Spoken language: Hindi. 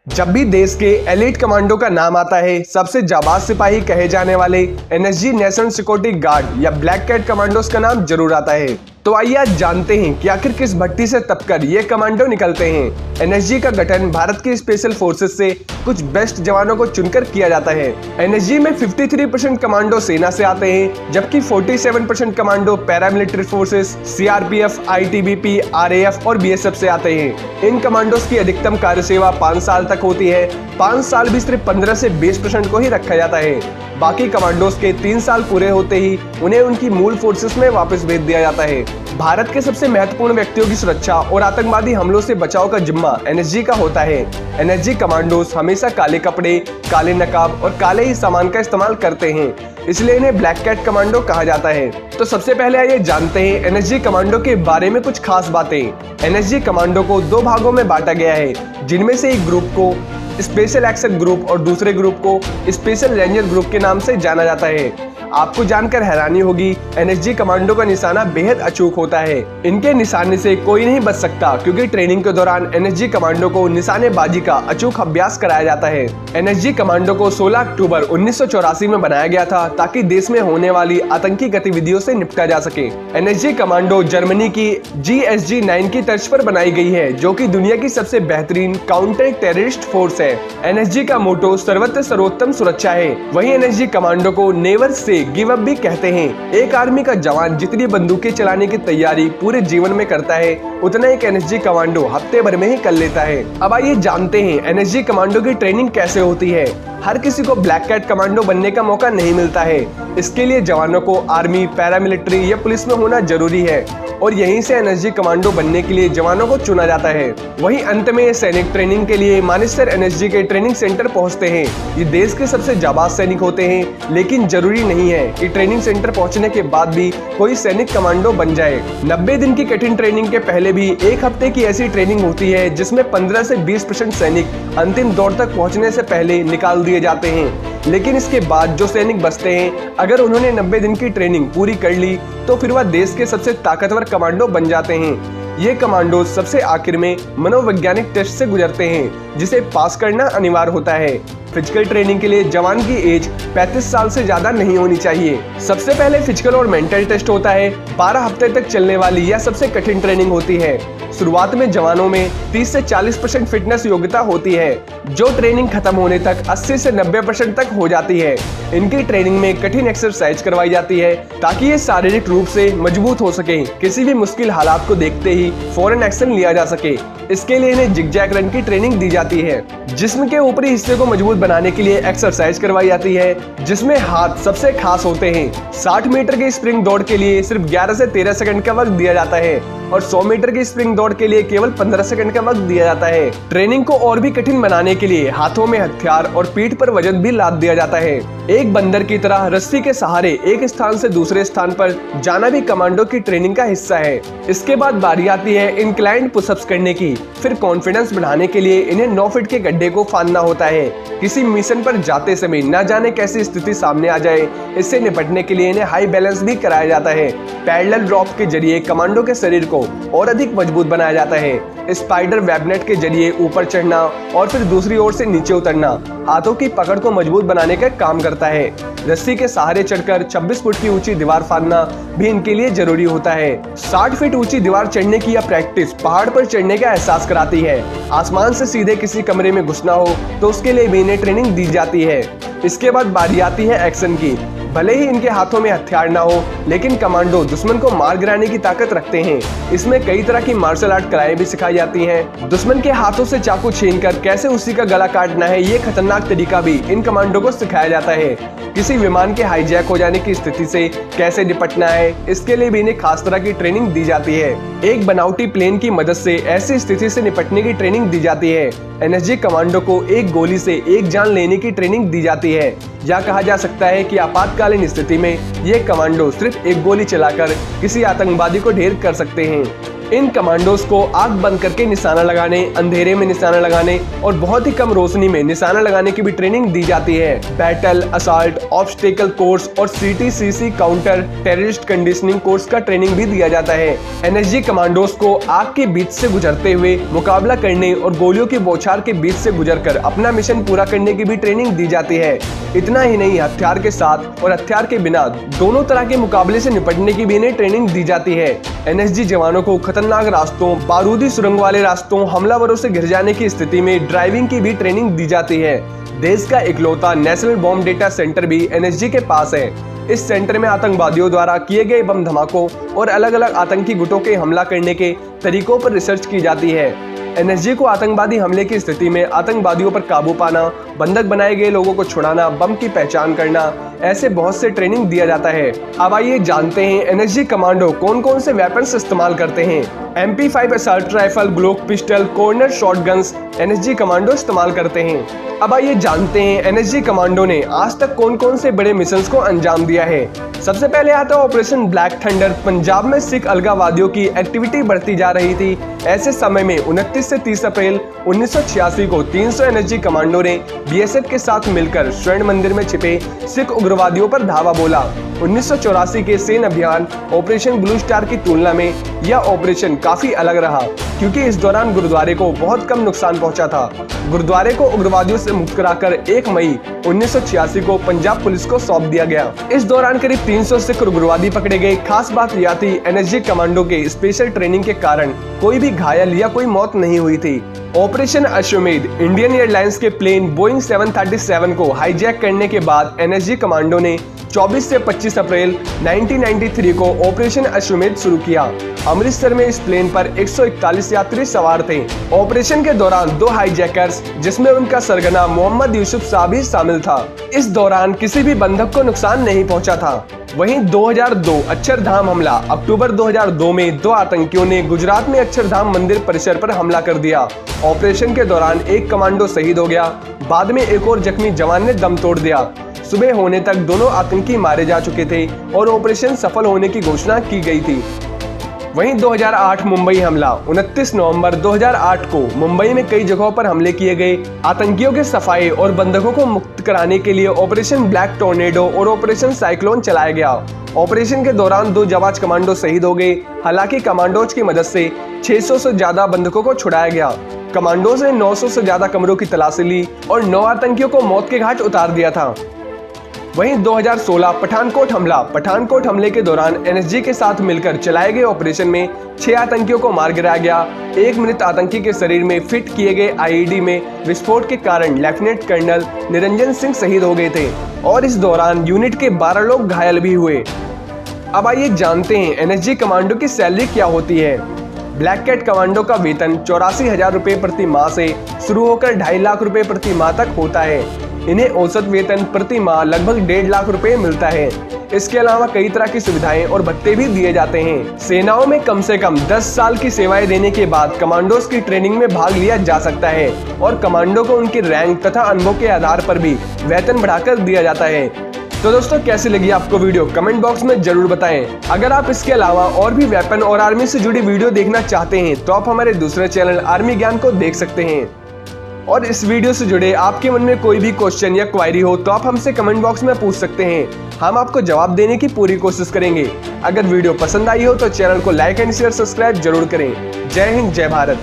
जब भी देश के एलीट कमांडो का नाम आता है, सबसे जाबाज सिपाही कहे जाने वाले एनएसजी नेशनल सिक्योरिटी गार्ड या ब्लैक कैट कमांडोज का नाम जरूर आता है। तो आइए आज जानते हैं कि आखिर किस भट्टी से तपकर ये कमांडो निकलते हैं। एनएसजी का गठन भारत की स्पेशल फोर्सेस से कुछ बेस्ट जवानों को चुनकर किया जाता है। एनएसजी में 53% कमांडो सेना से आते हैं, जबकि 47% commando paramilitary forces, CRPF, ITBP, RAF और बीएसएफ से आते हैं। इन कमांडोज की अधिकतम कार्य सेवा 5 साल तक होती है। 5 साल भी सिर्फ 15 से 20% को ही रखा जाता है। बाकी कमांडोज के 3 साल पूरे होते ही उन्हें उनकी मूल फोर्सेस में वापस भेज दिया जाता है। भारत के सबसे महत्वपूर्ण व्यक्तियों की सुरक्षा और आतंकवादी हमलों से बचाव का जिम्मा एनएसजी का होता है। एनएसजी कमांडोज हमेशा काले कपड़े, काले नकाब और काले ही सामान का इस्तेमाल करते हैं, इसलिए इन्हें ब्लैक कैट कमांडो कहा जाता है। तो सबसे पहले आइए जानते हैं एनएसजी कमांडो के बारे में कुछ खास बातें। एनएसजी कमांडो को 2 भागों में बांटा गया है, जिनमें से एक ग्रुप को स्पेशल एक्शन ग्रुप और दूसरे ग्रुप को स्पेशल रेंजर ग्रुप के नाम से जाना जाता है। आपको जानकर हैरानी होगी, एनएसजी कमांडो का निशाना बेहद अचूक होता है। इनके निशाने से कोई नहीं बच सकता, क्योंकि ट्रेनिंग के दौरान एनएसजी कमांडो को निशानेबाजी का अचूक अभ्यास कराया जाता है। एनएसजी कमांडो को 16 अक्टूबर 1984 में बनाया गया था, ताकि देश में होने वाली आतंकी गतिविधियों से निपटा जा सके। एनएसजी कमांडो जर्मनी की GSG-9 की तर्ज पर बनाई गई है, जो कि दुनिया की सबसे बेहतरीन काउंटर टेररिस्ट फोर्स है। एनएसजी का मोटो सर्वत्र सर्वोत्तम सुरक्षा है। वहीं एनएसजी कमांडो को नेवर से गिव अप भी कहते हैं। एक आर्मी का जवान जितनी बंदूकें चलाने की तैयारी पूरे जीवन में करता है, उतना एक एनएसजी कमांडो हफ्ते भर में ही कर लेता है। अब आइए जानते हैं एनएसजी कमांडो की ट्रेनिंग कैसे होती है। हर किसी को ब्लैक कैट कमांडो बनने का मौका नहीं मिलता है। इसके लिए जवानों को आर्मी, पैरामिलिट्री या पुलिस में होना जरूरी है, और यहीं से एनएसजी कमांडो बनने के लिए जवानों को चुना जाता है। वहीं अंत में सैनिक ट्रेनिंग के लिए मानेसर एनएसजी के ट्रेनिंग सेंटर पहुंचते हैं। ये देश के सबसे जाबाज सैनिक होते हैं, लेकिन जरूरी नहीं है कि ट्रेनिंग सेंटर पहुंचने के बाद भी कोई सैनिक कमांडो बन जाए। 90 दिन की कठिन ट्रेनिंग के पहले भी 1 हफ्ते की ऐसी ट्रेनिंग होती है, जिसमें 15 से 20% सैनिक अंतिम दौर तक पहुंचने से पहले निकाल दिए जाते हैं। लेकिन इसके बाद जो सैनिक बचते हैं, अगर उन्होंने 90 दिन की ट्रेनिंग पूरी कर ली, तो फिर वह देश के सबसे ताकतवर कमांडो बन जाते हैं। ये कमांडो सबसे आखिर में मनोवैज्ञानिक टेस्ट से गुजरते हैं, जिसे पास करना अनिवार्य होता है। फिजिकल ट्रेनिंग के लिए जवान की एज 35 साल से ज्यादा नहीं होनी चाहिए। सबसे पहले फिजिकल और मेंटल टेस्ट होता है। 12 हफ्ते तक चलने वाली यह सबसे कठिन ट्रेनिंग होती है। शुरुआत में जवानों में 30 से 40% फिटनेस योग्यता होती है, जो ट्रेनिंग खत्म होने तक 80 से 90% तक हो जाती है। इनकी ट्रेनिंग में कठिन एक्सरसाइज करवाई जाती है, ताकि ये शारीरिक रूप से मजबूत हो सके। किसी भी मुश्किल हालात को देखते ही फौरन एक्शन लिया जा सके। इसके लिए इन्हें जिगजैग रन की ट्रेनिंग दी जाती है। जिस्म के ऊपरी हिस्से को मजबूत बनाने के लिए एक्सरसाइज करवाई जाती है, जिसमें हाथ सबसे खास होते हैं। 60 मीटर की स्प्रिंग दौड़ के लिए सिर्फ 11 से 13 सेकंड का वक्त दिया जाता है, और 100 मीटर की स्प्रिंग दौड़ के लिए केवल 15 सेकंड का वक्त दिया जाता है। ट्रेनिंग को और भी कठिन बनाने के लिए हाथों में हथियार और पीठ पर वजन भी लाद दिया जाता है। एक बंदर की तरह रस्सी के सहारे एक स्थान से दूसरे स्थान पर जाना भी कमांडो की ट्रेनिंग का हिस्सा है। इसके बाद बारी आती है इंक्लाइंड पुशअप्स करने की। फिर कॉन्फिडेंस बढ़ाने के लिए इन्हें 9 फीट के गड्ढे को फांदना होता है। किसी मिशन पर जाते समय न जाने कैसी स्थिति सामने आ जाए, इससे निपटने के लिए इन्हें हाई बैलेंस भी कराया जाता है। पैरेलल ड्रॉप के जरिए कमांडो के शरीर को और अधिक मजबूत बनाया जाता है। स्पाइडर वेबनेट के जरिए ऊपर चढ़ना और फिर दूसरी ओर से नीचे उतरना हाथों की पकड़ को मजबूत बनाने का काम करता है। रस्सी के सहारे चढ़कर 26 फुट की ऊंची दीवार फांदना भी इनके लिए जरूरी होता है। 60 फीट ऊंची दीवार चढ़ने की यह प्रैक्टिस पहाड़ पर चढ़ने का एहसास कराती है। आसमान से सीधे किसी कमरे में घुसना हो तो उसके लिए भी इन्हें ट्रेनिंग दी जाती है। इसके बाद बारी आती है एक्शन की। भले ही इनके हाथों में हथियार ना हो, लेकिन कमांडो दुश्मन को मार गिराने की ताकत रखते हैं। इसमें कई तरह की मार्शल आर्ट कलाएं भी सिखाई जाती हैं। दुश्मन के हाथों से चाकू छीनकर कैसे उसी का गला काटना है, ये खतरनाक तरीका भी इन कमांडो को सिखाया जाता है। किसी विमान के हाईजैक हो जाने की स्थिति से कैसे निपटना है, इसके लिए भी इन्हें खास तरह की ट्रेनिंग दी जाती है। एक बनावटी प्लेन की मदद से ऐसी स्थिति से निपटने की ट्रेनिंग दी जाती है। एनएसजी कमांडो को एक गोली से एक जान लेने की ट्रेनिंग दी जाती है। या कहा जा सकता है कि आपातकालीन स्थिति में ये कमांडो सिर्फ एक गोली चलाकर किसी आतंकवादी को ढेर कर सकते हैं। इन कमांडोज को आंख बंद करके निशाना लगाने, अंधेरे में निशाना लगाने और बहुत ही कम रोशनी में निशाना लगाने की भी ट्रेनिंग दी जाती है। बैटल, असॉल्ट, ऑब्स्टेकल कोर्स और CTCC counter terrorist conditioning course का ट्रेनिंग भी दिया जाता है। NSG कमांडोज को आग के बीच से गुजरते हुए मुकाबला करने और गोलियों की बौछार के बीच से गुजरकर अपना मिशन पूरा करने की भी ट्रेनिंग दी जाती है। इतना ही नहीं, हथियार के साथ और हथियार के बिना दोनों तरह के मुकाबले से निपटने की भी इन्हें ट्रेनिंग दी जाती है। NSG जवानों को खतरनाक रास्तों, बारूदी सुरंग वाले रास्तों, हमलावरों से घिर जाने की स्थिति में ड्राइविंग की भी ट्रेनिंग दी जाती है। देश का इकलौता नेशनल बॉम्ब डेटा सेंटर भी NSG के पास है। इस सेंटर में आतंकवादियों द्वारा किए गए बम धमाकों और अलग अलग आतंकी गुटों के हमला करने के तरीकों पर रिसर्च की जाती है। NSG को आतंकवादी हमले की स्थिति में आतंकवादियों पर काबू पाना, बंधक बनाए गए लोगों को छुड़ाना, बम की पहचान करना, ऐसे बहुत से ट्रेनिंग दिया जाता है। अब आइए जानते हैं NSG कमांडो कौन कौन से वेपन्स इस्तेमाल करते हैं। MP5 assault rifle, Glock pistol, corner shotguns NSG commando इस्तेमाल करते हैं। अब आइए जानते हैं NSG कमांडो ने आज तक कौन कौन से बड़े मिशंस को अंजाम दिया है। सबसे पहले आता है ऑपरेशन ब्लैक थंडर। पंजाब में सिख अलगाववादियों की एक्टिविटी बढ़ती जा रही थी। ऐसे समय में 29 से 30 अप्रैल 1986 को 300 NSG कमांडो ने BSF के साथ मिलकर स्वर्ण मंदिर में छिपे सिख उग्रवादियों पर धावा बोला। 1984 के सेन अभियान ऑपरेशन ब्लू स्टार की तुलना में यह ऑपरेशन काफी अलग रहा, क्योंकि इस दौरान गुरुद्वारे को बहुत कम नुकसान पहुंचा था। गुरुद्वारे को उग्रवादियों से मुक्त कराकर 1 मई 1986 को पंजाब पुलिस को सौंप दिया गया। इस दौरान करीब 300 सिख उग्रवादी पकड़े गए। खास बात यह थी, NSG कमांडो के स्पेशल ट्रेनिंग के कारण कोई भी घायल या कोई मौत नहीं हुई थी। ऑपरेशन अश्वमेध, इंडियन एयरलाइंस के प्लेन बोइंग 737 को हाईजैक करने के बाद NSG कमांडो ने 24 से 25 अप्रैल 1993 को ऑपरेशन अश्वमेध शुरू किया। अमृतसर में इस प्लेन पर 141 यात्री सवार थे। ऑपरेशन के दौरान 2 हाईजैकर्स, जिसमें उनका सरगना मोहम्मद यूसुफ साहब भी शामिल था। इस दौरान किसी भी बंधक को नुकसान नहीं पहुंचा था। वहीं 2002 अक्षरधाम हमला। अक्टूबर 2002 में 2 आतंकियों ने गुजरात में अक्षरधाम मंदिर परिसर पर हमला कर दिया। ऑपरेशन के दौरान 1 कमांडो शहीद हो गया। बाद में एक और जख्मी जवान ने दम तोड़ दिया। सुबह होने तक दोनों आतंकी मारे जा चुके थे और ऑपरेशन सफल होने की घोषणा की गई थी। वहीं 2008 मुंबई हमला। 29 नवंबर 2008 को मुंबई में कई जगहों पर हमले किए गए। आतंकियों के सफाई और बंधकों को मुक्त कराने के लिए ऑपरेशन ब्लैक टोर्नेडो और ऑपरेशन साइक्लोन चलाया गया। ऑपरेशन के दौरान 2 जाबाज कमांडो शहीद हो गए। हालांकि कमांडोज की मदद से 600 से ज्यादा बंधकों को छुड़ाया गया। कमांडोज ने 900 से ज्यादा कमरों की तलाशी ली और 9 आतंकियों को मौत के घाट उतार दिया था। वहीं 2016 पठानकोट हमला। पठानकोट हमले के दौरान NSG के साथ मिलकर चलाए गए ऑपरेशन में 6 आतंकियों को मार गिराया गया। 1 मृत आतंकी के शरीर में फिट किए गए IED में विस्फोट के कारण लेफ्टिनेंट कर्नल निरंजन सिंह शहीद हो गए थे और इस दौरान यूनिट के 12 लोग घायल भी हुए। अब आइए जानते हैं NSG कमांडो की सैलरी क्या होती है। ब्लैक कैट कमांडो का वेतन 84,000 रुपए प्रति माह से शुरू होकर 2.5 लाख रुपए प्रति माह तक होता है। इन्हें औसत वेतन प्रति माह लगभग 1.5 लाख रुपए मिलता है। इसके अलावा कई तरह की सुविधाएं और भत्ते भी दिए जाते हैं। सेनाओं में कम से कम 10 साल की सेवाएं देने के बाद कमांडोज की ट्रेनिंग में भाग लिया जा सकता है और कमांडो को उनकी रैंक तथा अनुभव के आधार पर भी वेतन बढ़ाकर दिया जाता है। तो दोस्तों, कैसी लगी आपको वीडियो कमेंट बॉक्स में जरूर बताएं। अगर आप इसके अलावा और भी वेपन और आर्मी से जुड़ी वीडियो देखना चाहते हैं तो आप हमारे दूसरे चैनल आर्मी ज्ञान को देख सकते हैं। और इस वीडियो से जुड़े आपके मन में कोई भी क्वेश्चन या क्वायरी हो तो आप हमसे कमेंट बॉक्स में पूछ सकते हैं। हम आपको जवाब देने की पूरी कोशिश करेंगे। अगर वीडियो पसंद आई हो तो चैनल को लाइक एंड शेयर सब्सक्राइब जरूर करें। जय हिंद, जय भारत।